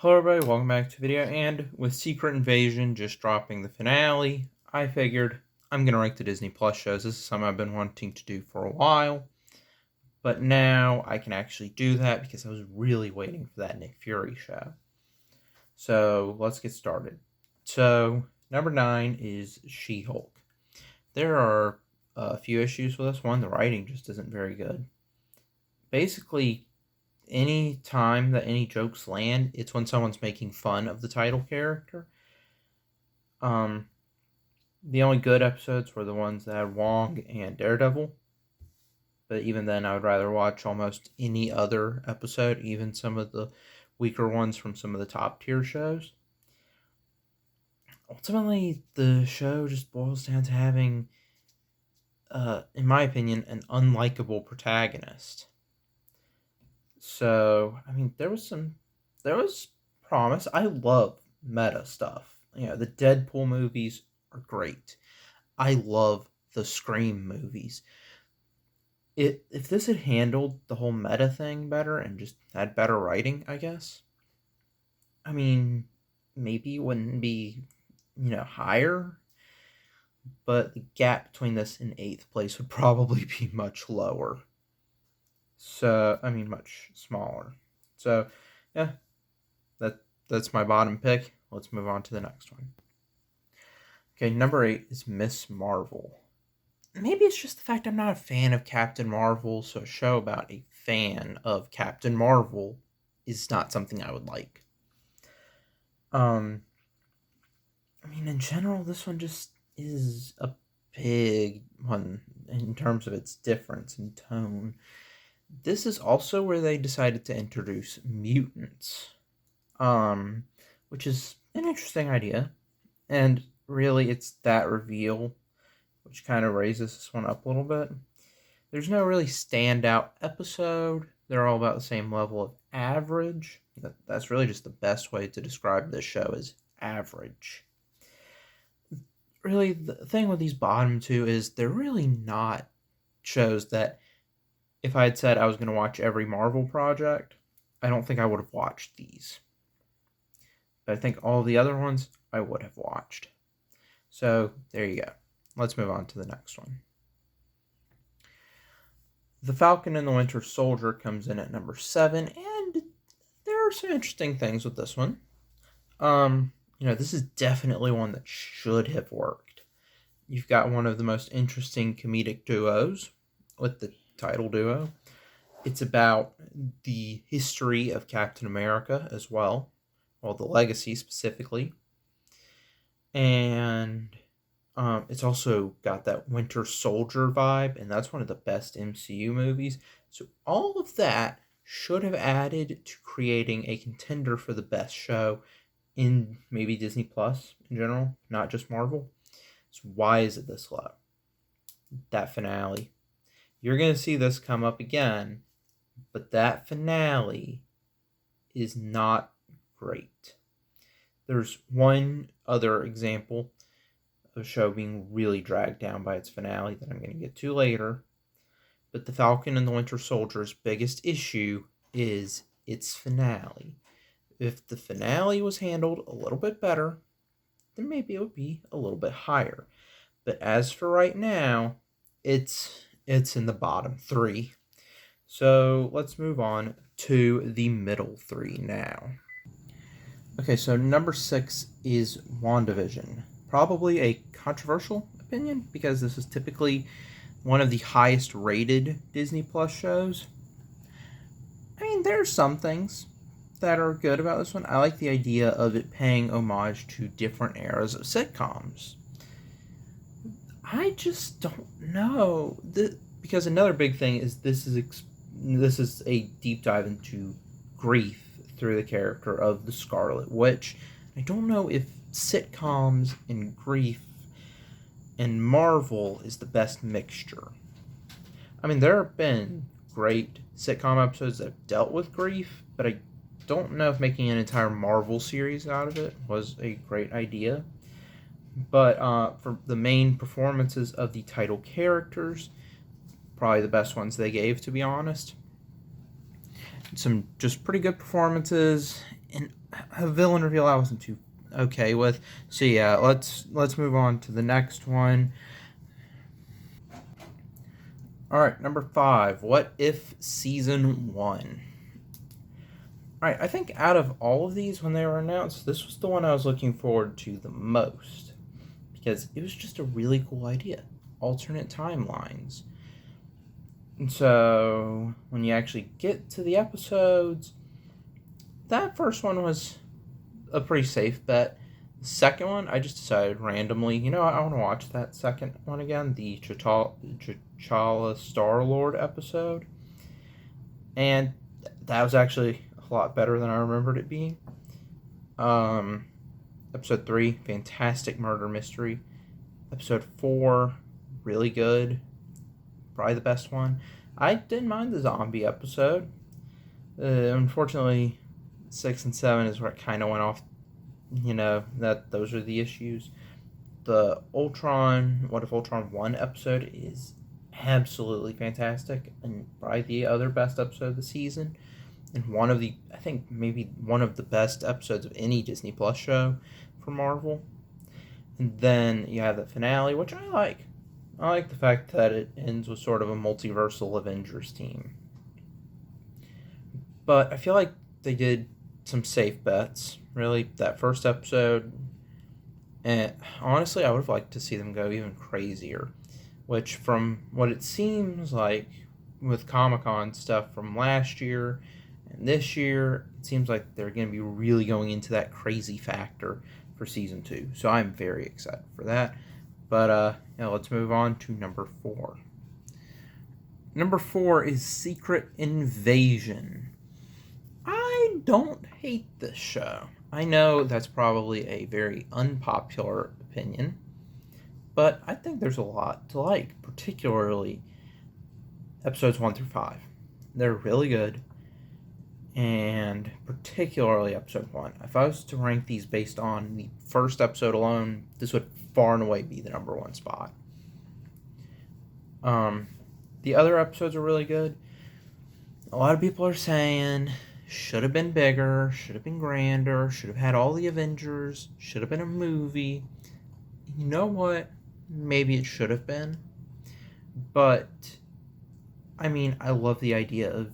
Hello everybody, welcome back to the video, and with Secret Invasion just dropping the finale, I figured I'm going to rank the Disney Plus shows. This is something I've been wanting to do for a while, but now I can actually do that because I was really waiting for that Nick Fury show. So let's get started. So number 9 is She-Hulk. There are a few issues with this one. The writing just isn't very good. Basically, any time that any jokes land, it's when someone's making fun of the title character. The only good episodes were the ones that had Wong and Daredevil. But even then, I would rather watch almost any other episode, even some of the weaker ones from some of the top tier shows. Ultimately, the show just boils down to having, in my opinion, an unlikable protagonist. So, I mean, there was promise. I love meta stuff. The Deadpool movies are great. I love the Scream movies. If this had handled the whole meta thing better and just had better writing, I guess, I mean, maybe it wouldn't be, higher, but the gap between this and 8th place would probably be much lower. So, I mean, much smaller. So, yeah, that's my bottom pick. Let's move on to the next one. Okay, number 8 is Miss Marvel. Maybe it's just the fact I'm not a fan of Captain Marvel, so a show about a fan of Captain Marvel is not something I would like. I mean, in general, this one just is a big one in terms of its difference in tone. This is also where they decided to introduce mutants, which is an interesting idea. And really, it's that reveal which kind of raises this one up a little bit. There's no really standout episode. They're all about the same level of average. That's really just the best way to describe this show is average. Really, the thing with these bottom two is they're really not shows that if I had said I was going to watch every Marvel project, I don't think I would have watched these. But I think all the other ones I would have watched. So there you go. Let's move on to the next one. The Falcon and the Winter Soldier comes in at number 7, and there are some interesting things with this one. This is definitely one that should have worked. You've got one of the most interesting comedic duos with the title duo. It's about the history of Captain America as well, the legacy specifically. And it's also got that Winter Soldier vibe, and that's one of the best MCU movies. So all of that should have added to creating a contender for the best show in maybe Disney Plus in general, not just Marvel. So why is it this low? That finale. You're going to see this come up again, but that finale is not great. There's one other example of a show being really dragged down by its finale that I'm going to get to later. But the Falcon and the Winter Soldier's biggest issue is its finale. If the finale was handled a little bit better, then maybe it would be a little bit higher. But as for right now, it's in the bottom 3. So let's move on to the middle 3 now. Okay, so number 6 is WandaVision. Probably a controversial opinion because this is typically one of the highest rated Disney Plus shows. I mean, there are some things that are good about this one. I like the idea of it paying homage to different eras of sitcoms. I just don't know. Because another big thing is this is a deep dive into grief through the character of the Scarlet Witch. I don't know if sitcoms and grief and Marvel is the best mixture. I mean, there have been great sitcom episodes that have dealt with grief, but I don't know if making an entire Marvel series out of it was a great idea. But for the main performances of the title characters, probably the best ones they gave, to be honest. Some just pretty good performances, and a villain reveal I wasn't too okay with. So yeah, let's move on to the next one. All right, number 5. What if season 1? All right, I think out of all of these when they were announced, this was the one I was looking forward to the most because it was just a really cool idea. Alternate timelines. And so when you actually get to the episodes, that first one was a pretty safe bet. The second one, I just decided randomly, I want to watch that second one again, the T'Challa Star-Lord episode. And that was actually a lot better than I remembered it being. Episode 3, fantastic murder mystery. Episode 4, really good. Probably the best one. I didn't mind the zombie episode. Unfortunately, 6 and 7 is where it kind of went off. That those are the issues. The Ultron, What If Ultron 1 episode is absolutely fantastic and probably the other best episode of the season. And I think maybe one of the best episodes of any Disney Plus show for Marvel. And then you have the finale, which I like. I like the fact that it ends with sort of a multiversal Avengers team. But I feel like they did some safe bets, really, that first episode. And honestly, I would have liked to see them go even crazier. Which, from what it seems like with Comic-Con stuff from last year and this year, it seems like they're going to be really going into that crazy factor for Season 2. So I'm very excited for that. But let's move on to number 4. Number 4 is Secret Invasion. I don't hate this show. I know that's probably a very unpopular opinion, but I think there's a lot to like, particularly episodes 1 through 5. They're really good, and particularly episode 1. If I was to rank these based on the first episode alone, this would far and away be the number 1 spot. The other episodes are really good. A lot of people are saying should have been bigger, should have been grander, should have had all the Avengers, should have been a movie. You know what? Maybe it should have been. But, I mean, I love the idea of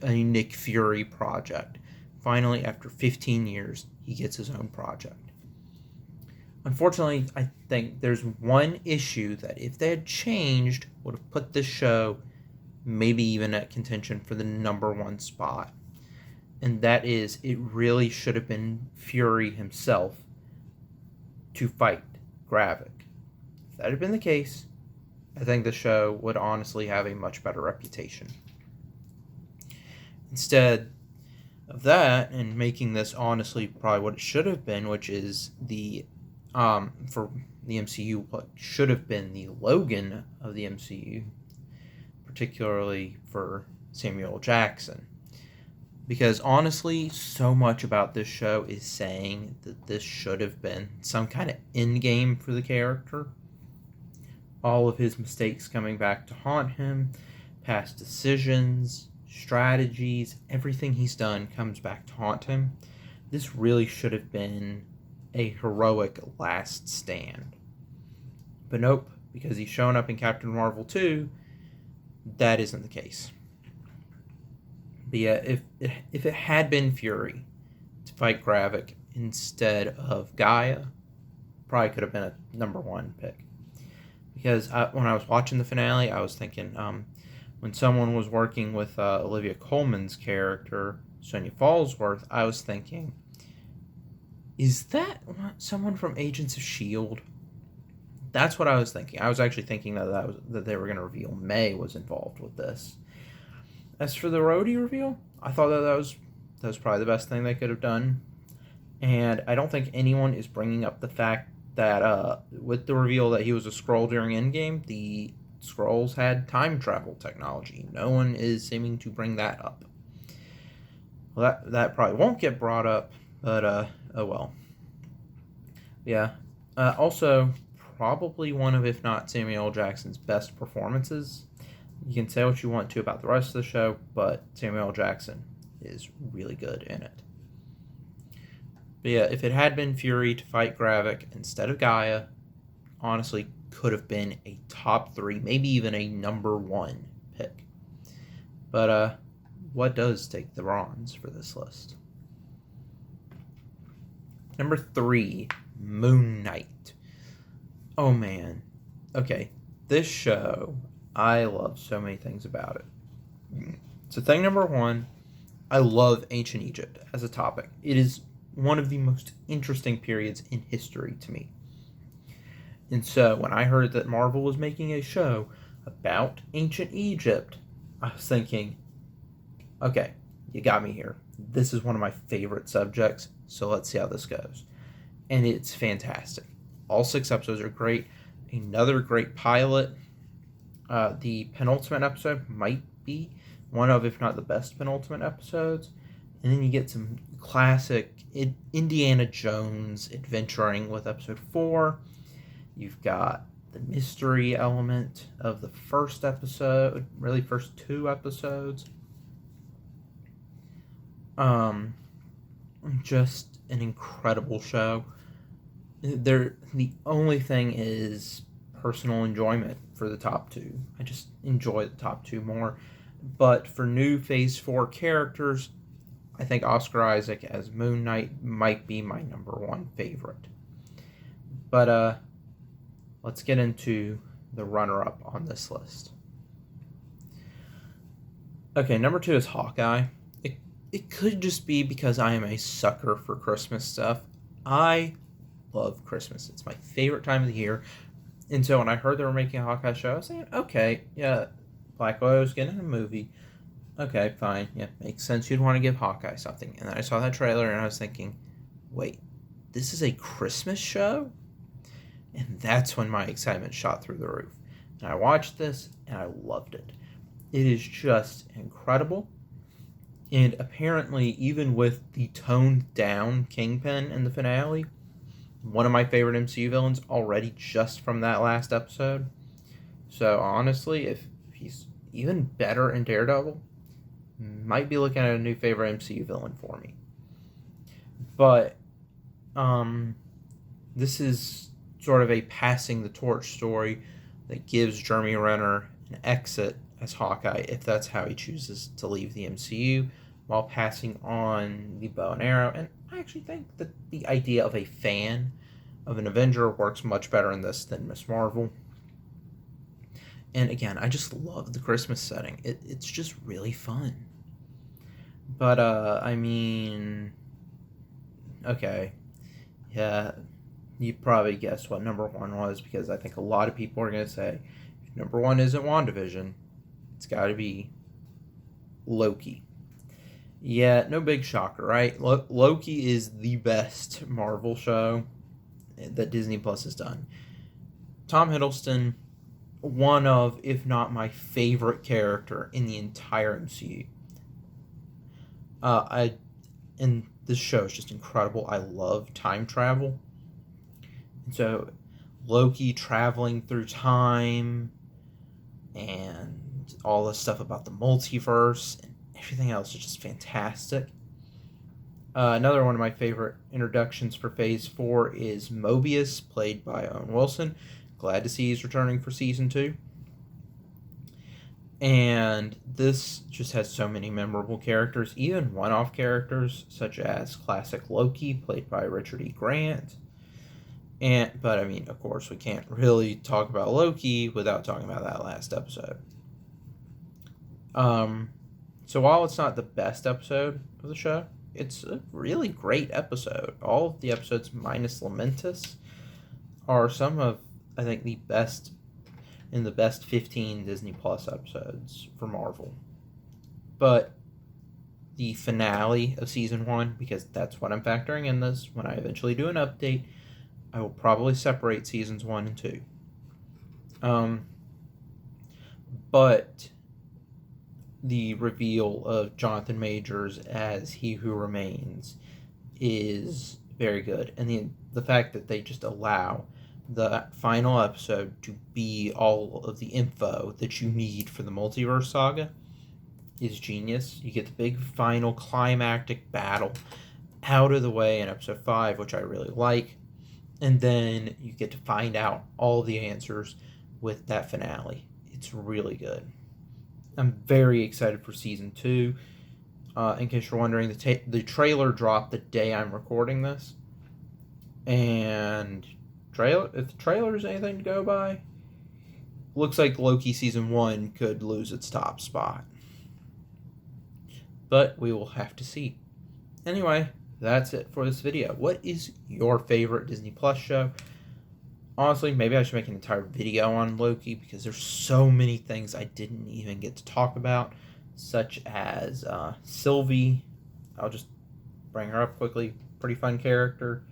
a Nick Fury project. Finally, after 15 years, he gets his own project. Unfortunately, I think there's one issue that if they had changed, would have put this show maybe even at contention for the number 1 spot. And that is, it really should have been Fury himself to fight Gravik. If that had been the case, I think the show would honestly have a much better reputation. Instead of that, and making this honestly probably what it should have been, which is for the MCU, what should have been the Logan of the MCU, particularly for Samuel Jackson. Because honestly, so much about this show is saying that this should have been some kind of endgame for the character. All of his mistakes coming back to haunt him, past decisions, strategies, everything he's done comes back to haunt him. This really should have been a heroic last stand. But nope, because he's shown up in Captain Marvel 2, that isn't the case. But yeah, if it had been Fury to fight Gravik instead of Gaia, probably could have been a number 1 pick. Because when I was watching the finale, I was thinking, when someone was working with Olivia Colman's character, Sonya Falsworth, I was thinking, is that someone from Agents of S.H.I.E.L.D.? That's what I was thinking. I was actually thinking that they were going to reveal May was involved with this. As for the Rhodey reveal, I thought that was probably the best thing they could have done. And I don't think anyone is bringing up the fact that with the reveal that he was a Skrull during Endgame, the Skrulls had time travel technology. No one is seeming to bring that up. Well, that probably won't get brought up, but oh well. Yeah. Also, probably one of, if not Samuel L. Jackson's best performances. You can say what you want to about the rest of the show, but Samuel L. Jackson is really good in it. But yeah, if it had been Fury to fight Gravik instead of Gaia, honestly, could have been a top 3, maybe even a number 1 pick. But what does take the bronze for this list? Number 3, Moon Knight. Oh man. Okay, this show, I love so many things about it. So thing number 1, I love ancient Egypt as a topic. It is one of the most interesting periods in history to me. And so when I heard that Marvel was making a show about ancient Egypt, I was thinking, okay, you got me here. This is one of my favorite subjects, so let's see how this goes. And it's fantastic. All 6 episodes are great. Another great pilot. The penultimate episode might be one of, if not the best penultimate episodes. And then you get some classic Indiana Jones adventuring with episode 4. You've got the mystery element of the first episode, really first 2 episodes. Just an incredible show. The only thing is personal enjoyment for the top 2. I just enjoy the top 2 more. But for new Phase 4 characters, I think Oscar Isaac as Moon Knight might be my number 1 favorite. But let's get into the runner-up on this list. Okay, number 2 is Hawkeye. It could just be because I am a sucker for Christmas stuff. I love Christmas. It's my favorite time of the year. And so when I heard they were making a Hawkeye show, I was saying, okay, yeah, Black Widow's getting a movie. Okay, fine. Yeah, makes sense you'd want to give Hawkeye something. And then I saw that trailer and I was thinking, wait, this is a Christmas show? And that's when my excitement shot through the roof. And I watched this and I loved it. It is just incredible. And apparently, even with the toned down Kingpin in the finale, one of my favorite MCU villains already just from that last episode. So honestly, if he's even better in Daredevil, might be looking at a new favorite MCU villain for me. But this is sort of a passing the torch story that gives Jeremy Renner an exit as Hawkeye if that's how he chooses to leave the MCU, while passing on the bow and arrow. And I actually think that the idea of a fan of an Avenger works much better in this than Ms. Marvel. And again, I just love the Christmas setting. It's just really fun. But, I mean, okay, yeah, you probably guessed what number 1 was, because I think a lot of people are going to say, if number 1 isn't WandaVision, it's got to be Loki. Yeah, no big shocker, right? Loki is the best Marvel show that Disney Plus has done. Tom Hiddleston, one of, if not my favorite character in the entire MCU. And this show is just incredible. I love time travel. And so Loki traveling through time and all the stuff about the multiverse and everything else is just fantastic. Another one of my favorite introductions for Phase 4 is Mobius, played by Owen Wilson. Glad to see he's returning for Season 2. And this just has so many memorable characters, even one-off characters, such as classic Loki, played by Richard E. Grant. But I mean, of course, we can't really talk about Loki without talking about that last episode. So while it's not the best episode of the show, it's a really great episode. All of the episodes minus Lamentus are some of, I think, the best in the best 15 Disney Plus episodes for Marvel. But the finale of Season 1, because that's what I'm factoring in this, when I eventually do an update, I will probably separate Seasons 1 and 2. But the reveal of Jonathan Majors as He Who Remains is very good. And the fact that they just allow the final episode to be all of the info that you need for the multiverse saga is genius. You get the big final climactic battle out of the way in episode 5, which I really like. And then you get to find out all the answers with that finale. It's really good. I'm very excited for season 2. In case you're wondering, the trailer dropped the day I'm recording this. And if the trailer is anything to go by, looks like Loki season 1 could lose its top spot. But we will have to see. Anyway, that's it for this video. What is your favorite Disney Plus show? Honestly, maybe I should make an entire video on Loki because there's so many things I didn't even get to talk about, such as Sylvie. I'll just bring her up quickly. Pretty fun character.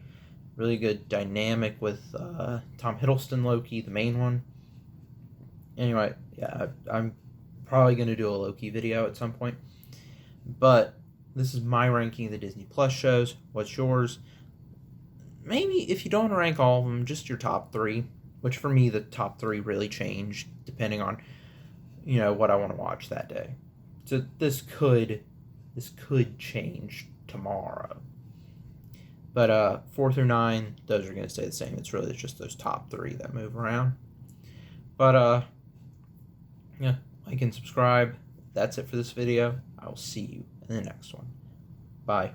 Really good dynamic with Tom Hiddleston Loki, the main one. Anyway, yeah, I'm probably going to do a Loki video at some point. But this is my ranking of the Disney Plus shows. What's yours? Maybe if you don't rank all of them, just your top 3. Which for me, the top 3 really changed depending on, what I want to watch that day. So this could change tomorrow. But 4 through 9, those are going to stay the same. It's really just those top 3 that move around. But yeah, like and subscribe. That's it for this video. I will see you in the next one. Bye.